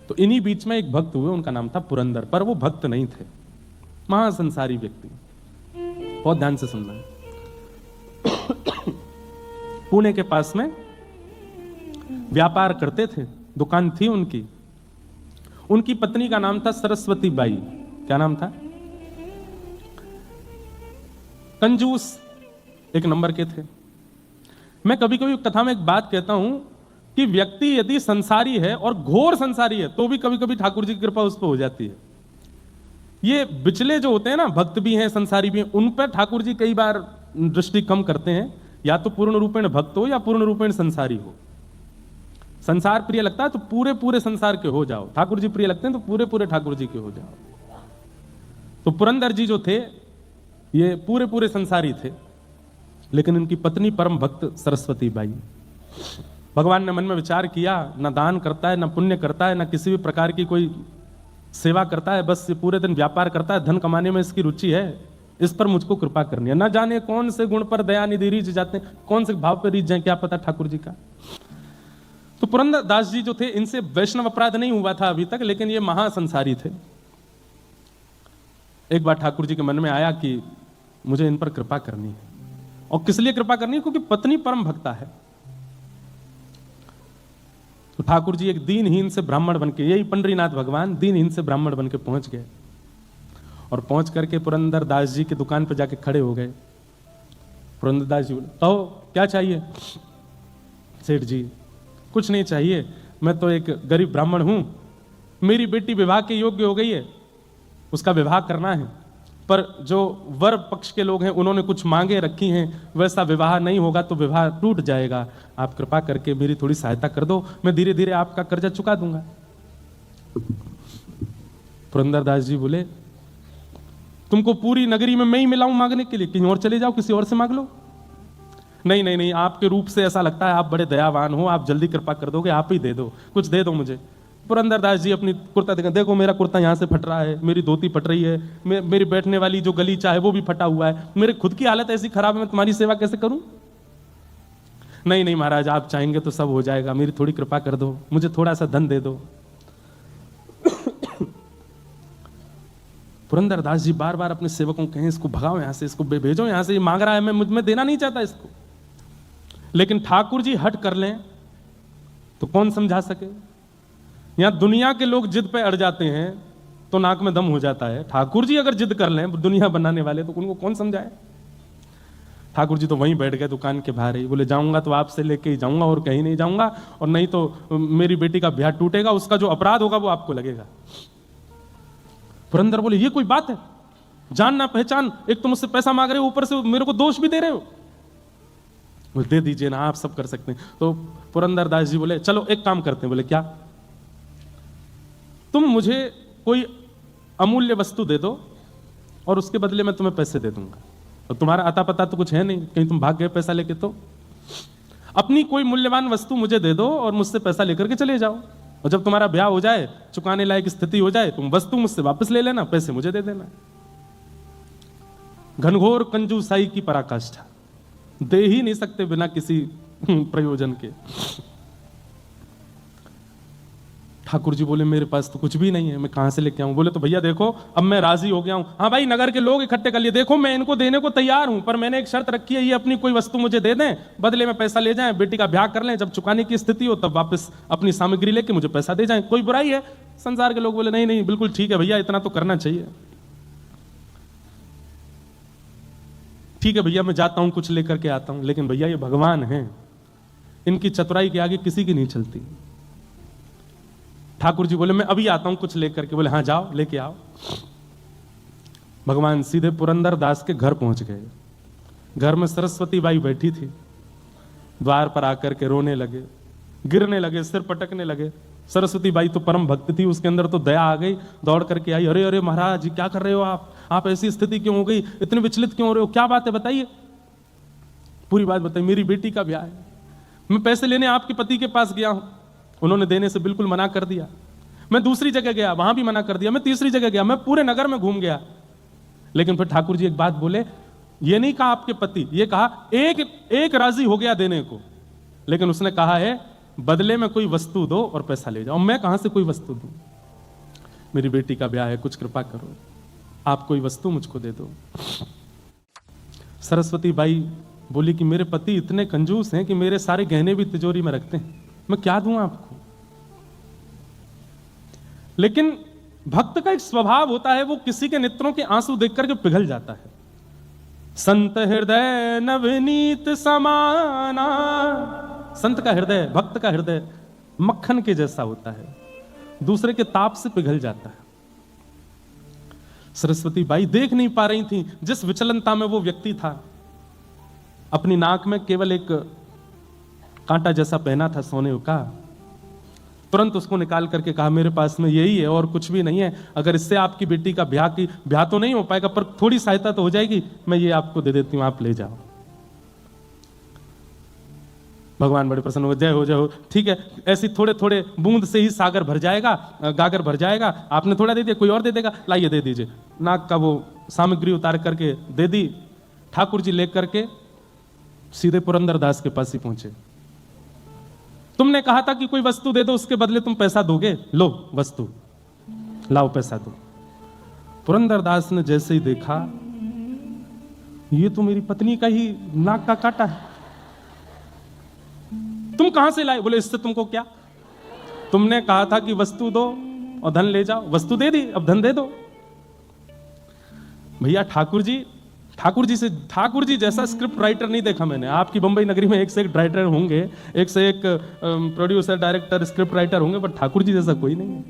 तो इन्हीं बीच में एक भक्त हुए, उनका नाम था पुरंदर, पर वो भक्त नहीं थे, महासंसारी व्यक्ति। बहुत ध्यान से सुनना है। पुणे के पास में व्यापार करते थे, दुकान थी उनकी। उनकी पत्नी का नाम था सरस्वती बाई। क्या नाम था? कंजूस एक नंबर के थे। मैं कभी कभी कथा में एक बात कहता हूं कि व्यक्ति यदि संसारी है और घोर संसारी है तो भी कभी कभी ठाकुर जी की कृपा उस पर हो जाती है। ये बिचले जो होते हैं ना, भक्त भी हैं संसारी भी हैं, उन पर ठाकुर जी कई बार दृष्टि कम करते हैं, या तो पूर्ण रूपेण भक्त हो या पूर्ण रूपेण संसारी हो। संसार प्रिय लगता है तो पूरे पूरे संसार के हो जाओ, ठाकुर जी प्रिय लगते हैं तो पूरे पूरे ठाकुर जी के हो जाओ। तो पुरंदर जी जो थे ये पूरे पूरे संसारी थे, लेकिन इनकी पत्नी परम भक्त सरस्वती बाई। भगवान ने मन में विचार किया, न दान करता है, न पुण्य करता है, न किसी भी प्रकार की कोई सेवा करता है, बस ये पूरे दिन व्यापार करता है, धन कमाने में इसकी रुचि है, इस पर मुझको कृपा करनी है। न जाने कौन से गुण पर दया निधि रीझ जाते हैं, कौन से भाव पर रीझ जाए, क्या पता ठाकुर जी का। तो पुरंदर दास जी जो थे, इनसे वैष्णव अपराध नहीं हुआ था अभी तक, लेकिन ये महासंसारी थे। एक बार ठाकुर जी के मन में आया कि मुझे इन पर कृपा करनी है। और किस लिए कृपा करनी है? क्योंकि पत्नी परम भक्ता है। तो ठाकुर जी एक दीनहीन से ब्राह्मण बनके, यही पंडरीनाथ भगवान दीनहीन से ब्राह्मण बनके पहुंच गए, और पहुंच करके पुरंदर दास जी की दुकान पर जाके खड़े हो गए। पुरंदर दास जी बोले, कहो क्या चाहिए? सेठ जी कुछ नहीं चाहिए, मैं तो एक गरीब ब्राह्मण हूं, मेरी बेटी विवाह के योग्य हो गई है, उसका विवाह करना है, पर जो वर पक्ष के लोग हैं उन्होंने कुछ मांगे रखी हैं, वैसा विवाह नहीं होगा तो विवाह टूट जाएगा। आप कृपा करके मेरी थोड़ी सहायता कर दो, मैं धीरे धीरे आपका कर्जा चुका दूंगा। पुरंदर दास जी बोले, तुमको पूरी नगरी में मैं ही मिलाऊं मांगने के लिए, कहीं और चले जाओ, किसी और से मांग लो। नहीं नहीं नहीं, आपके रूप से ऐसा लगता है आप बड़े दयावान हो, आप जल्दी कृपा कर दोगे, आप ही दे दो, कुछ दे दो मुझे। पुरंदर दास जी अपनी कुर्ता देखा, देखो मेरा कुर्ता यहाँ से फट रहा है, मेरी धोती फट रही है, मेरी बैठने वाली जो गलीचा है वो भी फटा हुआ है, मेरे खुद की हालत ऐसी खराब है, मैं तुम्हारी सेवा कैसे करूं? नहीं नहीं महाराज, आप चाहेंगे तो सब हो जाएगा, मेरी थोड़ी कृपा कर दो, मुझे थोड़ा सा धन दे दो। पुरंदर दास जी बार बार अपने सेवकों कहें, इसको भगाओ यहां से, इसको भेजो यहां से, ये मांग रहा है, मैं मुझ में देना नहीं चाहता इसको। लेकिन ठाकुर जी हट कर लें तो कौन समझा सके। यहां दुनिया के लोग जिद पे अड़ जाते हैं तो नाक में दम हो जाता है, ठाकुर जी अगर जिद कर लें, दुनिया बनाने वाले, तो उनको कौन समझाए। ठाकुर जी तो वहीं बैठ गए दुकान के बाहर ही, बोले जाऊंगा तो आपसे लेके ही जाऊंगा और कहीं नहीं जाऊंगा, और नहीं तो मेरी बेटी का ब्याह टूटेगा, उसका जो अपराध होगा वो आपको लगेगा। पुरंदर बोले, ये कोई बात है? जान ना पहचान, एक तो मुझसे पैसा मांग रहे हो, ऊपर से मेरे को दोष भी दे रहे हो। बोले दे दीजिए ना, आप सब कर सकते हैं। तो पुरंदर दास जी बोले, चलो एक काम करते हैं। बोले क्या? तुम मुझे कोई अमूल्य वस्तु दे दो और उसके बदले मैं तुम्हें पैसे दे दूंगा, और तुम्हारा अता पता तो कुछ है नहीं, कहीं तुम भाग गए पैसा लेके, तो अपनी कोई मूल्यवान वस्तु मुझे दे दो और मुझसे पैसा लेकर के चले जाओ, और जब तुम्हारा ब्याह हो जाए, चुकाने लायक स्थिति हो जाए, तुम वस्तु मुझसे वापस ले लेना, पैसे मुझे दे देना। घनघोर कंजूसाई की पराकाष्ठा, दे ही नहीं सकते बिना किसी प्रयोजन के। ठाकुर जी बोले, मेरे पास तो कुछ भी नहीं है, मैं कहां से लेके आऊं? बोले तो भैया देखो, अब मैं राजी हो गया हूं। हाँ भाई, नगर के लोग इकट्ठे कर लिए, देखो मैं इनको देने को तैयार हूं, पर मैंने एक शर्त रखी है, ये अपनी कोई वस्तु मुझे दे दें, बदले में पैसा ले जाएं, बेटी का ब्याह कर लें, जब चुकाने की स्थिति हो तब वापस अपनी सामग्री लेके मुझे पैसा दे जाएं, कोई बुराई है? संसार के लोग बोले, नहीं नहीं बिल्कुल ठीक है भैया, इतना तो करना चाहिए। ठीक है भैया, मैं जाता हूं, कुछ लेकर के आता हूं, लेकिन भैया ये भगवान हैं, इनकी चतुराई के आगे किसी की नहीं चलती। ठाकुर जी बोले, मैं अभी आता हूं कुछ लेकर के। बोले हाँ जाओ, लेके आओ। भगवान सीधे पुरंदर दास के घर पहुंच गए। घर में सरस्वती बाई बैठी थी, द्वार पर आकर के रोने लगे, गिरने लगे, सिर पटकने लगे। सरस्वती बाई तो परम भक्त थी, उसके अंदर तो दया आ गई, दौड़ करके आई, अरे अरे महाराज जी क्या कर रहे हो आप ऐसी स्थिति क्यों हो गई, इतने विचलित क्यों हो रहे हो, क्या बात है बताइए, पूरी बात बताइए। मेरी बेटी का ब्याह है, मैं पैसे लेने आपके पति के पास गया हूं, उन्होंने देने से बिल्कुल मना कर दिया। मैं दूसरी जगह गया, वहां भी मना कर दिया। मैं तीसरी जगह गया, मैं पूरे नगर में घूम गया। लेकिन फिर ठाकुर जी एक बात बोले, ये नहीं कहा आपके पति, ये कहा एक राजी हो गया देने को, लेकिन उसने कहा है बदले में कोई वस्तु दो और पैसा ले जाओ। मैं कहां से कोई वस्तु दूं? मेरी बेटी का ब्याह है, कुछ कृपा करो, आप कोई वस्तु मुझको दे दो। सरस्वती बाई बोली कि मेरे पति इतने कंजूस हैं कि मेरे सारे गहने भी तिजोरी में रखते हैं, मैं क्या दूं आपको? लेकिन भक्त का एक स्वभाव होता है, वो किसी के नेत्रों के आंसू देख करके पिघल जाता है। संत हृदय नवनीत समाना, संत का हृदय, भक्त का हृदय मक्खन के जैसा होता है, दूसरे के ताप से पिघल जाता है। सरस्वती बाई देख नहीं पा रही थी जिस विचलनता में वो व्यक्ति था। अपनी नाक में केवल एक कांटा जैसा पहना था सोने का, तुरंत उसको निकाल करके कहा मेरे पास में यही है और कुछ भी नहीं है, अगर इससे आपकी बेटी का ब्याह तो नहीं हो पाएगा पर थोड़ी सहायता तो हो जाएगी, मैं ये आपको दे देती हूं, आप ले जाओ। भगवान बड़े प्रसन्न हो, जय हो जय हो, ठीक है, ऐसी थोड़े थोड़े बूंद से ही सागर भर जाएगा, गागर भर जाएगा, आपने थोड़ा दे दिया, कोई और दे देगा, लाइए दे दीजिए। नाक का वो सामग्री उतार करके दे दी। ठाकुर जी लेकर के सीधे पुरंदरदास के पास ही पहुंचे। तुमने कहा था कि कोई वस्तु दे दो, उसके बदले तुम पैसा दोगे, लो वस्तु, लाओ पैसा दो। पुरंदरदास ने जैसे ही देखा, ये तो मेरी पत्नी का ही नाक का कांटा है, तुम कहां से लाए? बोले इससे तुमको क्या, तुमने कहा था कि वस्तु दो और धन ले जाओ, वस्तु दे दी, अब धन दे दो। भैया ठाकुर जी जैसा स्क्रिप्ट राइटर नहीं देखा मैंने। आपकी बंबई नगरी में एक से एक राइटर होंगे, एक से एक प्रोड्यूसर, डायरेक्टर, स्क्रिप्ट राइटर होंगे, पर ठाकुर जी जैसा कोई नहीं है।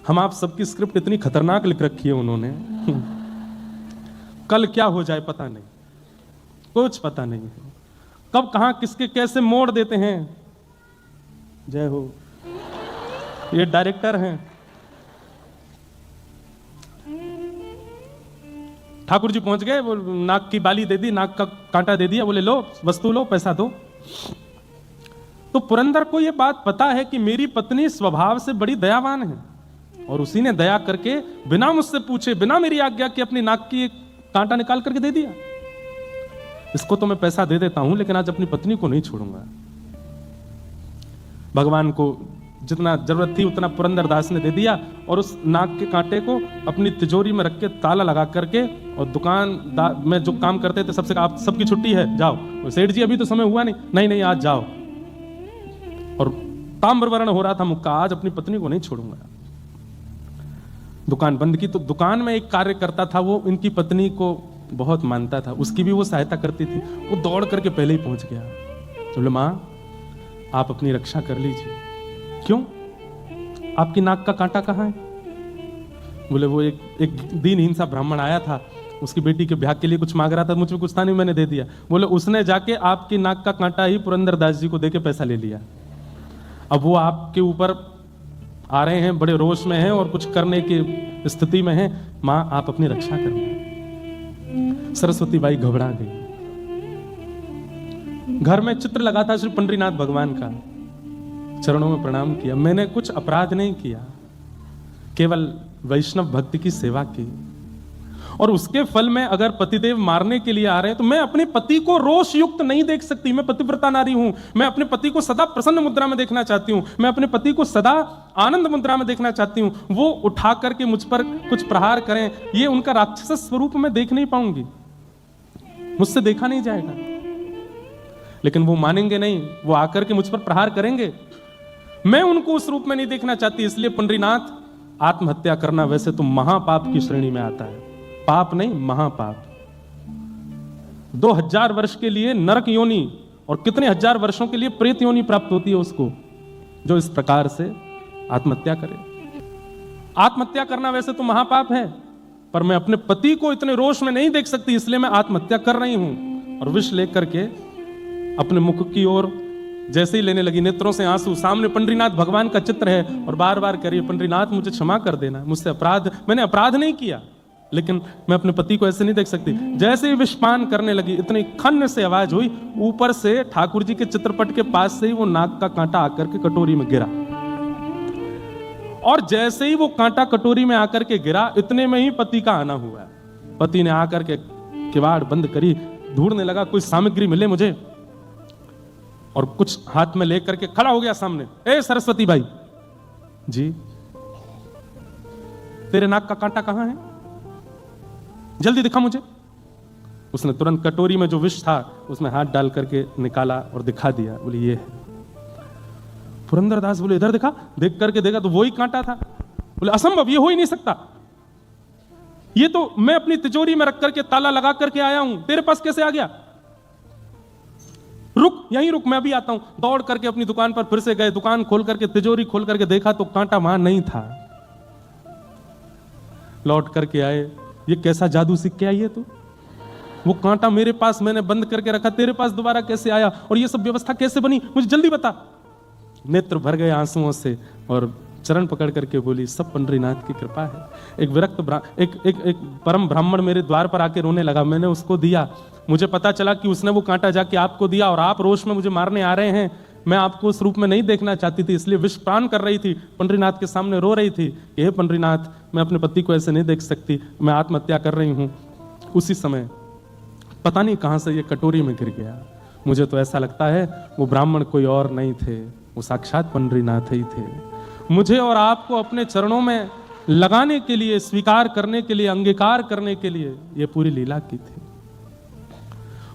हम आप सबकी स्क्रिप्ट इतनी खतरनाक लिख रखी है उन्होंने, कल क्या हो जाए पता नहीं, कुछ पता नहीं है, कब कहां किसके कैसे मोड़ देते हैं। जय हो, ये डायरेक्टर हैं। ठाकुर जी पहुंच गए, वो नाक की बाली दे दी, नाक का कांटा दे दिया, बोले लो वस्तु लो, पैसा दो। तो पुरंदर को यह बात पता है कि मेरी पत्नी स्वभाव से बड़ी दयावान है, और उसी ने दया करके बिना मुझसे पूछे, बिना मेरी आज्ञा के अपनी नाक की एक कांटा निकाल करके दे दिया। इसको तो मैं पैसा दे देता हूं, लेकिन आज अपनी पत्नी को नहीं छोड़ूंगा। भगवान को जितना जरूरत थी उतना पुरंदरदास ने दे दिया, और उस नाक के कांटे को अपनी तिजोरी में रख के ताला लगा करके, और दुकान में जो काम करते थे सबसे, आप सबकी छुट्टी है, जाओ। सेठ जी अभी तो समय हुआ नहीं, आज जाओ। और ताम्रवर्ण हो रहा था मुक्का, आज अपनी पत्नी को नहीं छोड़ूंगा। दुकान बंद की। तो दुकान में एक कार्य करता था, वो इनकी पत्नी को बहुत मानता था, उसकी भी वो सहायता करती थी। वो दौड़ करके पहले ही पहुंच गया, बोले मां आप अपनी रक्षा कर लीजिए। क्यों, आपकी नाक का कांटा कहां है? बोले वो एक दीनहीन सा ब्राह्मण आया था, उसकी बेटी के ब्याह के लिए कुछ मांग रहा था, मुझ में कुछ था नहीं, मैंने दे दिया। बोले उसने जाके आपकी नाक का कांटा ही पुरंदरदास जी को देके पैसा ले लिया। अब वो आपके ऊपर आ रहे हैं, बड़े रोष में हैं और कुछ करने की स्थिति में हैं। मां आप अपनी रक्षा करना। सरस्वती बाई घबरा गई। घर में चित्र लगा था श्री पंडरीनाथ भगवान का, चरणों में प्रणाम किया। मैंने कुछ अपराध नहीं किया, केवल वैष्णव भक्ति की सेवा की, और उसके फल में अगर पतिदेव मारने के लिए आ रहे हैं तो मैं अपने पति को रोष युक्त नहीं देख सकती। मैं पतिव्रता नारी हूं, मैं अपने पति को सदा प्रसन्न मुद्रा में देखना चाहती हूं, मैं अपने पति को सदा आनंद मुद्रा में देखना चाहती हूं। वो उठा करके मुझ पर कुछ प्रहार करें, ये उनका राक्षस स्वरूप में देख नहीं पाऊंगी, मुझसे देखा नहीं जाएगा। लेकिन वो मानेंगे नहीं, वो आकर के मुझ पर प्रहार करेंगे, मैं उनको उस रूप में नहीं देखना चाहती। इसलिए पंडरीनाथ, आत्महत्या करना वैसे तो महापाप की श्रेणी में आता है, पाप नहीं महापाप। 2000 वर्ष के लिए नरक योनि और कितने हजार वर्षों के लिए प्रेत योनि प्राप्त होती है उसको, जो इस प्रकार से आत्महत्या करे। आत्महत्या करना वैसे तो महापाप है, पर मैं अपने पति को इतने रोष में नहीं देख सकती, इसलिए मैं आत्महत्या कर रही हूं। और विष लेकर के अपने मुख की ओर जैसे ही लेने लगी, नेत्रों से आंसू, सामने पंडरीनाथ भगवान का चित्र है, और बार बार कह रही है पंडरीनाथ मुझे क्षमा कर देना, मुझसे अपराध, मैंने अपराध नहीं किया, लेकिन मैं अपने पति को ऐसे नहीं देख सकती। जैसे ही विषपान करने लगी, इतनी खन्न से आवाज हुई, ऊपर से ठाकुर जी के चित्रपट के पास से ही वो नाक का कांटा आकर के कटोरी में गिरा, और जैसे ही वो कांटा कटोरी में आकर के गिरा, इतने में ही पति का आना हुआ। पति ने आकर के किवाड़ बंद करी, ढूंढने लगा कोई सामग्री मिले मुझे। और कुछ हाथ में लेकर के खड़ा हो गया सामने। ए सरस्वती भाई जी, तेरे नाक का कांटा कहां है, जल्दी दिखा मुझे। उसने तुरंत कटोरी में जो विष था उसमें हाथ डाल करके निकाला और दिखा दिया। बोले ये है। पुरंदरदास बोले इधर दिखा। देख करके देखा तो वही कांटा था। बोले असंभव, ये हो ही नहीं सकता, ये तो मैं अपनी तिजोरी में रख करके ताला लगा करके आया हूं, तेरे पास कैसे आ गया। रुक, यहीं रुक, मैं अभी आता हूं। दौड़ करके अपनी दुकान पर फिर से गए, दुकान खोल करके तिजोरी खोल करके देखा तो कांटा वहां नहीं था। लौट करके आए, ये कैसा जादू सीख के आई है तू, वो कांटा मेरे पास मैंने बंद करके रखा, तेरे पास दोबारा कैसे आया, और ये सब व्यवस्था कैसे बनी, मुझे जल्दी बता। नेत्र भर गए आंसुओं से और चरण पकड़ करके बोली सब पंडरीनाथ की कृपा है। एक विरक्त एक परम ब्राह्मण मेरे द्वार पर आके रोने लगा, मैंने उसको दिया, मुझे पता चला कि उसने वो कांटा जाके आपको दिया और आप रोष में मुझे मारने आ रहे हैं। मैं आपको उस रूप में नहीं देखना चाहती थी, इसलिए विष पान कर रही थी, पंडरीनाथ के सामने रो रही थी कि हे पंडरीनाथ, मैं अपने पति को ऐसे नहीं देख सकती, मैं आत्महत्या कर रही हूं। उसी समय पता नहीं कहां से ये कटोरी में गिर गया। मुझे तो ऐसा लगता है वो ब्राह्मण कोई और नहीं थे, वो साक्षात पंडरीनाथ ही थे। मुझे और आपको अपने चरणों में लगाने के लिए, स्वीकार करने के लिए, अंगीकार करने के लिए ये पूरी लीला की थी।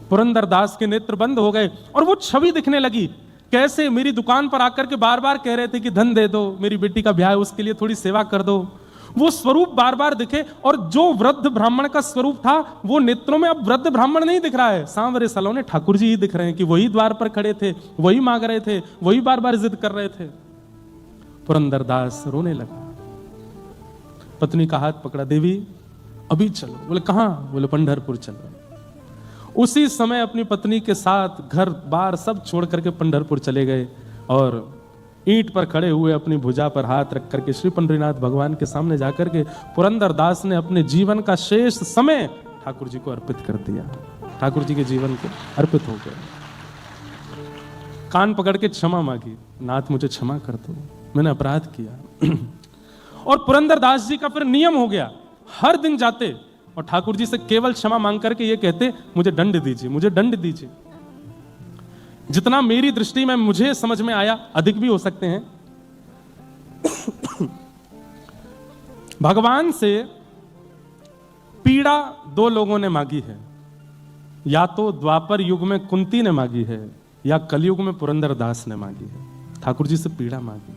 पुरंदरदास के नेत्र बंद हो गए और वो छवि दिखने लगी, कैसे मेरी दुकान पर आकर के बार बार कह रहे थे कि धन दे दो, मेरी बेटी का ब्याह है उसके लिए थोड़ी सेवा कर दो। वो स्वरूप बार बार दिखे और जो वृद्ध ब्राह्मण का स्वरूप था वो नेत्रों में अब वृद्ध ब्राह्मण नहीं दिख रहा है, सांवरे सलोने ठाकुर जी ही दिख रहे हैं कि वही द्वार पर खड़े थे, वही मांग रहे थे, वही बार बार जिद कर रहे थे। पुरंदरदास रोने लगा, पत्नी का हाथ पकड़ा, देवी अभी चलो। बोले कहां? बोले पंढरपुर चलो। उसी समय अपनी पत्नी के साथ घर बार सब छोड़ करके पंढरपुर चले गए और ईंट पर खड़े हुए अपनी भुजा पर हाथ रख करके श्री पंडरीनाथ भगवान के सामने जाकर के पुरंदरदास ने अपने जीवन का शेष समय ठाकुर जी को अर्पित कर दिया। ठाकुर जी के जीवन को अर्पित हो गए। कान पकड़ के क्षमा मांगी, नाथ मुझे क्षमा कर दो, मैंने अपराध किया। और पुरंदरदास जी का फिर नियम हो गया, हर दिन जाते और ठाकुर जी से केवल क्षमा मांग करके ये कहते मुझे दंड दीजिए, मुझे दंड दीजिए। जितना मेरी दृष्टि में मुझे समझ में आया, अधिक भी हो सकते हैं। भगवान से पीड़ा दो लोगों ने मांगी है, या तो द्वापर युग में कुंती ने मांगी है या कलयुग में पुरंदरदास ने मांगी है। ठाकुर जी से पीड़ा मांगी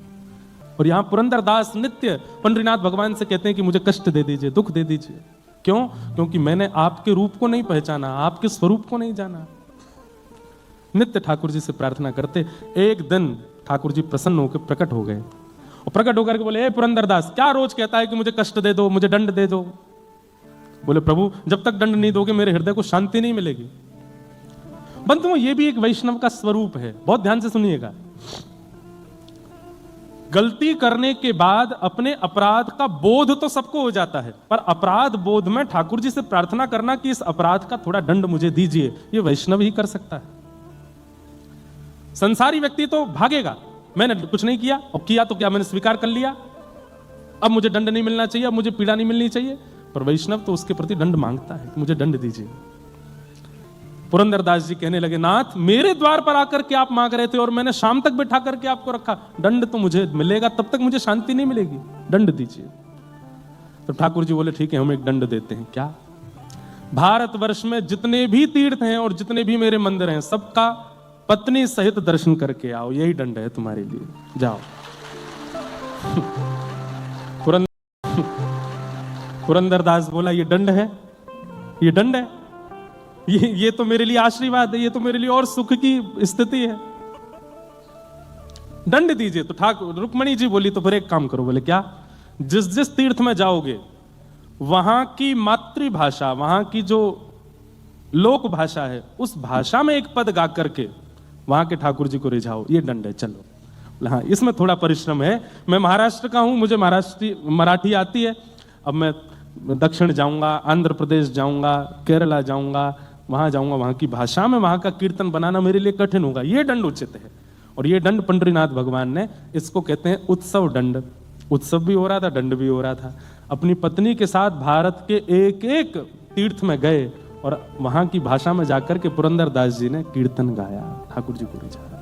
और यहां पुरंदरदास नित्य पंडरीनाथ भगवान से कहते हैं कि मुझे कष्ट दे दीजिए, दुख दे दीजिए। क्यों? क्योंकि मैंने आपके रूप को नहीं पहचाना, आपके स्वरूप को नहीं जाना। नित्य ठाकुर जी से प्रार्थना करते। एक दिन ठाकुर जी प्रसन्न होकर प्रकट हो गए और प्रकट होकर के बोले, ए पुरंदरदास, क्या रोज कहता है कि मुझे कष्ट दे दो, मुझे दंड दे दो। बोले प्रभु, जब तक दंड नहीं दोगे मेरे हृदय को शांति नहीं मिलेगी। बंधुओं, ये भी एक वैष्णव का स्वरूप है, बहुत ध्यान से सुनिएगा। गलती करने के बाद अपने अपराध का बोध तो सबको हो जाता है, पर अपराध बोध में ठाकुर जी से प्रार्थना करना कि इस अपराध का थोड़ा दंड मुझे दीजिए, ये वैष्णव ही कर सकता है। संसारी व्यक्ति तो भागेगा, मैंने कुछ नहीं किया, और किया तो क्या, मैंने स्वीकार कर लिया, अब मुझे दंड नहीं मिलना चाहिए, अब मुझे पीड़ा नहीं मिलनी चाहिए। पर वैष्णव तो उसके प्रति दंड मांगता है कि मुझे दंड दीजिए। पुरंदरदास जी कहने लगे, नाथ मेरे द्वार पर आकर के आप मांग रहे थे और मैंने शाम तक बैठा करके आपको रखा, दंड तो मुझे मिलेगा, तब तक मुझे शांति नहीं मिलेगी, दंड दीजिए। तो ठाकुर जी बोले ठीक है, हम एक दंड देते हैं। क्या? भारतवर्ष में जितने भी तीर्थ हैं और जितने भी मेरे मंदिर हैं, सबका पत्नी सहित दर्शन करके आओ, यही दंड है तुम्हारे लिए, जाओ। पुरंदरदास बोला, ये दंड है, ये दंड है, ये तो मेरे लिए आशीर्वाद है, ये तो मेरे लिए और सुख की स्थिति है, दंड दीजिए। तो ठाकुर रुक्मणी जी बोली, तो फिर एक काम करो। बोले क्या? जिस जिस तीर्थ में जाओगे वहां की मातृभाषा, वहां की जो लोक भाषा है, उस भाषा में एक पद गा करके वहां के ठाकुर जी को रिझाओ, ये दंड है, चलो। हाँ, इसमें थोड़ा परिश्रम है, मैं महाराष्ट्र का हूं, मुझे मराठी आती है, अब मैं दक्षिण जाऊंगा, आंध्र प्रदेश जाऊंगा, केरला जाऊंगा, वहां जाऊंगा, वहां की भाषा में वहां का कीर्तन बनाना मेरे लिए कठिन होगा, ये दंड उचित है। और ये दंड पंडरीनाथ भगवान ने, इसको कहते हैं उत्सव दंड। उत्सव भी हो रहा था, दंड भी हो रहा था। अपनी पत्नी के साथ भारत के एक एक तीर्थ में गए और वहां की भाषा में जाकर के पुरंदरदास जी ने कीर्तन गाया, ठाकुर जी को रिझाया।